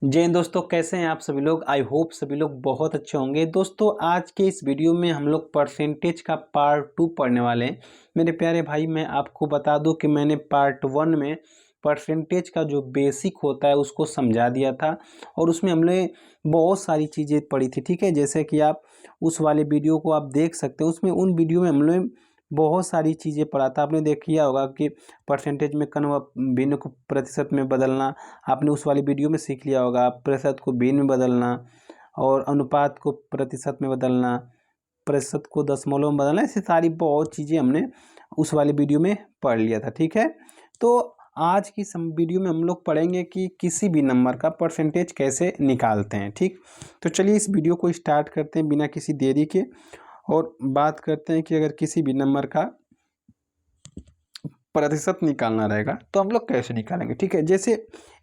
जय हिंद दोस्तों, कैसे हैं आप सभी लोग। आई होप सभी लोग बहुत अच्छे होंगे। दोस्तों आज के इस वीडियो में हम लोग परसेंटेज का पार्ट 2 पढ़ने वाले हैं। मेरे प्यारे भाई, मैं आपको बता दूं कि मैंने पार्ट 1 में परसेंटेज का जो बेसिक होता है उसको समझा दिया था और उसमें हमने बहुत सारी चीज़ें पढ़ी थी। ठीक है, जैसे कि आप उस वाले वीडियो को आप देख सकते हो। उसमें उन वीडियो में हमने बहुत सारी चीज़ें पढ़ा था। आपने देख लिया होगा कि परसेंटेज में भिन्न को प्रतिशत में बदलना, आपने उस वाली वीडियो में सीख लिया होगा। प्रतिशत को भिन्न में बदलना और अनुपात को प्रतिशत में बदलना, प्रतिशत को दशमलव में बदलना, ऐसी सारी बहुत चीज़ें हमने उस वाली वीडियो में पढ़ लिया था। ठीक है, तो आज की वीडियो में हम लोग पढ़ेंगे कि किसी भी नंबर का परसेंटेज कैसे निकालते हैं। ठीक, तो चलिए इस वीडियो को स्टार्ट करते हैं बिना किसी देरी के और बात करते हैं कि अगर किसी भी नंबर का प्रतिशत निकालना रहेगा तो हम लोग कैसे निकालेंगे। ठीक है, जैसे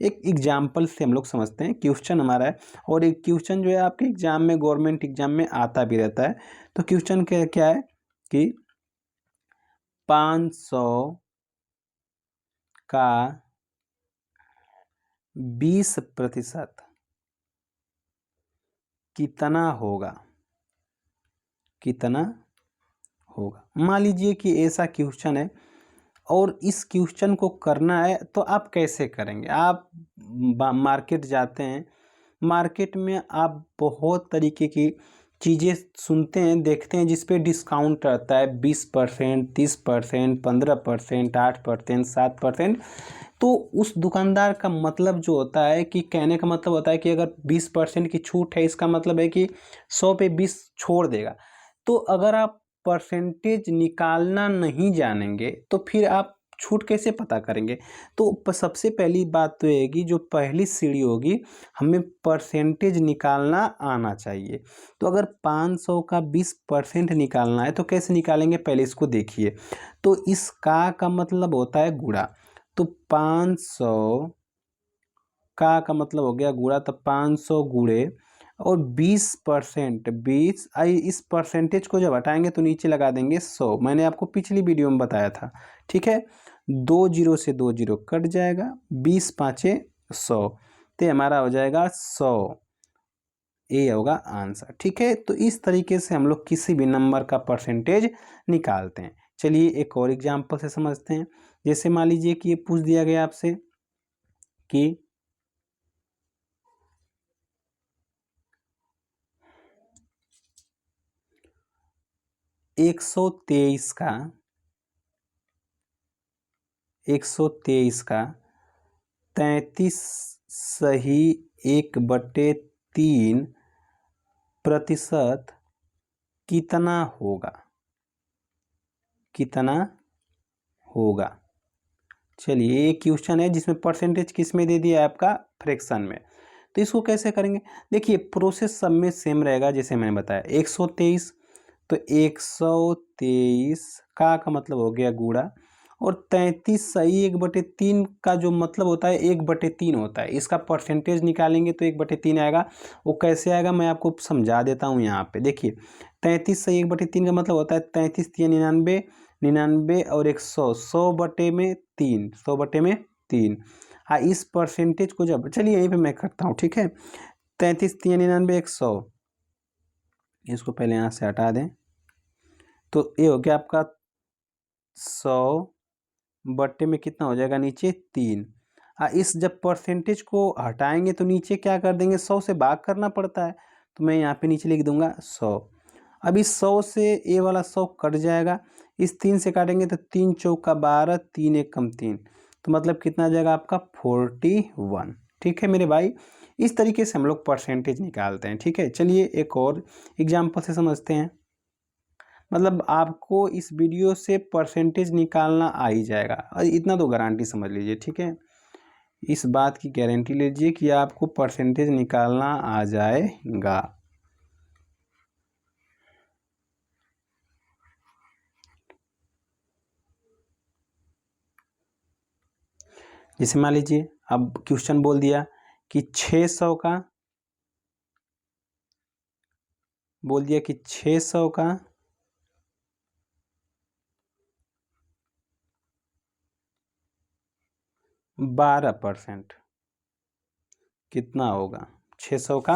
एक एग्जाम्पल से हम लोग समझते हैं। क्वेश्चन हमारा है और एक क्वेश्चन जो है आपके एग्जाम में, गवर्नमेंट एग्जाम में आता भी रहता है। तो क्वेश्चन क्या है कि 500 का 20% कितना होगा, कितना होगा। मान लीजिए कि ऐसा क्वेश्चन है और इस क्वेश्चन को करना है तो आप कैसे करेंगे। आप मार्केट जाते हैं, मार्केट में आप बहुत तरीके की चीज़ें सुनते हैं, देखते हैं जिस पे डिस्काउंट रहता है 20%, 30%, 15%, 8%, 7%। तो उस दुकानदार का मतलब जो होता है कि कहने का मतलब होता है कि अगर 20% की छूट है, इसका मतलब है कि 100 पे 20 छोड़ देगा। तो अगर आप परसेंटेज निकालना नहीं जानेंगे तो फिर आप छूट कैसे पता करेंगे। तो सबसे पहली बात तो ये कि जो पहली सीढ़ी होगी, हमें परसेंटेज निकालना आना चाहिए। तो अगर 500 का 20% निकालना है तो कैसे निकालेंगे, पहले इसको देखिए। तो इस का मतलब होता है गुणा। तो 500 का मतलब हो गया गुणा, तो 500 गुणे और 20%, 20 आई इस परसेंटेज को जब हटाएंगे तो नीचे लगा देंगे 100। मैंने आपको पिछली वीडियो में बताया था। ठीक है, 2 जीरो से 2 जीरो कट जाएगा, 20 पाँचे 100, तो हमारा हो जाएगा 100। ये होगा आंसर। ठीक है, तो इस तरीके से हम लोग किसी भी नंबर का परसेंटेज निकालते हैं। चलिए एक और एग्जाम्पल से समझते हैं। जैसे मान लीजिए कि ये पूछ दिया गया आपसे कि 123 का 33 सही 1/3 प्रतिशत कितना होगा, कितना होगा। चलिए ये क्वेश्चन है जिसमें परसेंटेज किस में दे दिया है, आपका फ्रैक्शन में। तो इसको कैसे करेंगे, देखिए प्रोसेस सब में सेम रहेगा। जैसे मैंने बताया 123, तो 123 का मतलब हो गया गुणा, और 33 सही 1/3 का जो मतलब होता है 1/3 होता है। इसका परसेंटेज निकालेंगे तो 1/3 आएगा। वो कैसे आएगा मैं आपको समझा देता हूँ। यहाँ पे देखिए 33 सही 1/3 का मतलब होता है 33 तिया 99, 99 और 100, 100/3, 100/3। हाँ, इस परसेंटेज को जब, चलिए यहीं पे मैं करता हूँ। ठीक है, 33 तिया 99, 100, इसको पहले यहाँ से हटा दें। तो ये हो गया आपका 100 में कितना हो जाएगा नीचे 3। इस जब परसेंटेज को हटाएंगे तो नीचे क्या कर देंगे, 100 से भाग करना पड़ता है। तो मैं यहाँ पे नीचे लिख दूंगा 100। अब इस 100 से ये वाला 100 कट जाएगा, इस 3 से काटेंगे तो 3 चौका 12, 3 एक कम 3, तो मतलब कितना आ जाएगा आपका 41। ठीक है मेरे भाई, इस तरीके से हम लोग परसेंटेज निकालते हैं। ठीक है, चलिए एक और एग्जाम्पल से समझते हैं। मतलब आपको इस वीडियो से परसेंटेज निकालना आ ही जाएगा, और इतना तो गारंटी समझ लीजिए। ठीक है, इस बात की गारंटी लीजिए कि आपको परसेंटेज निकालना आ जाएगा। जैसे मान लीजिए अब क्वेश्चन बोल दिया कि 600 का, बोल दिया कि 600 का 12%। कितना होगा 600 का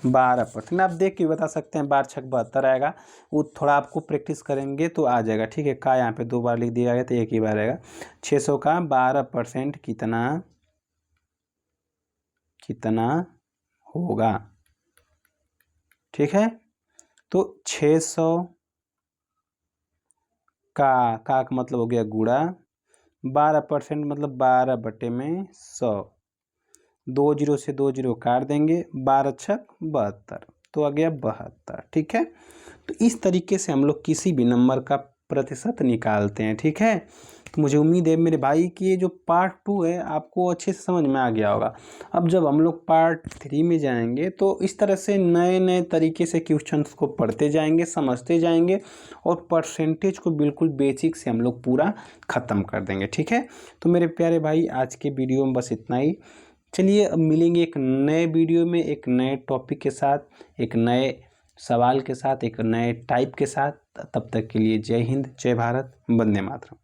12%। आप देख के बता सकते हैं 12 छक 72 आएगा। वो थोड़ा आपको प्रैक्टिस करेंगे तो आ जाएगा। ठीक है, का यहाँ पे 2 बार लिख दिया गया तो एक ही बार आएगा। 600 का 12% कितना होगा। ठीक है, तो 600 का मतलब हो गया गुणा 12% मतलब 12/100। 2 जीरो से 2 जीरो काट देंगे, 12 छक 72 तो आ गया 72। ठीक है, तो इस तरीके से हम लोग किसी भी नंबर का प्रतिशत निकालते हैं। ठीक है, तो मुझे उम्मीद है मेरे भाई कि ये जो पार्ट 2 है आपको अच्छे से समझ में आ गया होगा। अब जब हम लोग पार्ट 3 में जाएंगे तो इस तरह से नए नए तरीके से क्वेश्चंस को पढ़ते जाएंगे, समझते जाएंगे और परसेंटेज को बिल्कुल बेसिक से हम लोग पूरा ख़त्म कर देंगे। ठीक है, तो मेरे प्यारे भाई आज के वीडियो में बस इतना ही। चलिए अब मिलेंगे एक नए वीडियो में, एक नए टॉपिक के साथ, एक नए सवाल के साथ, एक नए टाइप के साथ। तब तक के लिए जय हिंद, जय भारत, वंदे मातरम।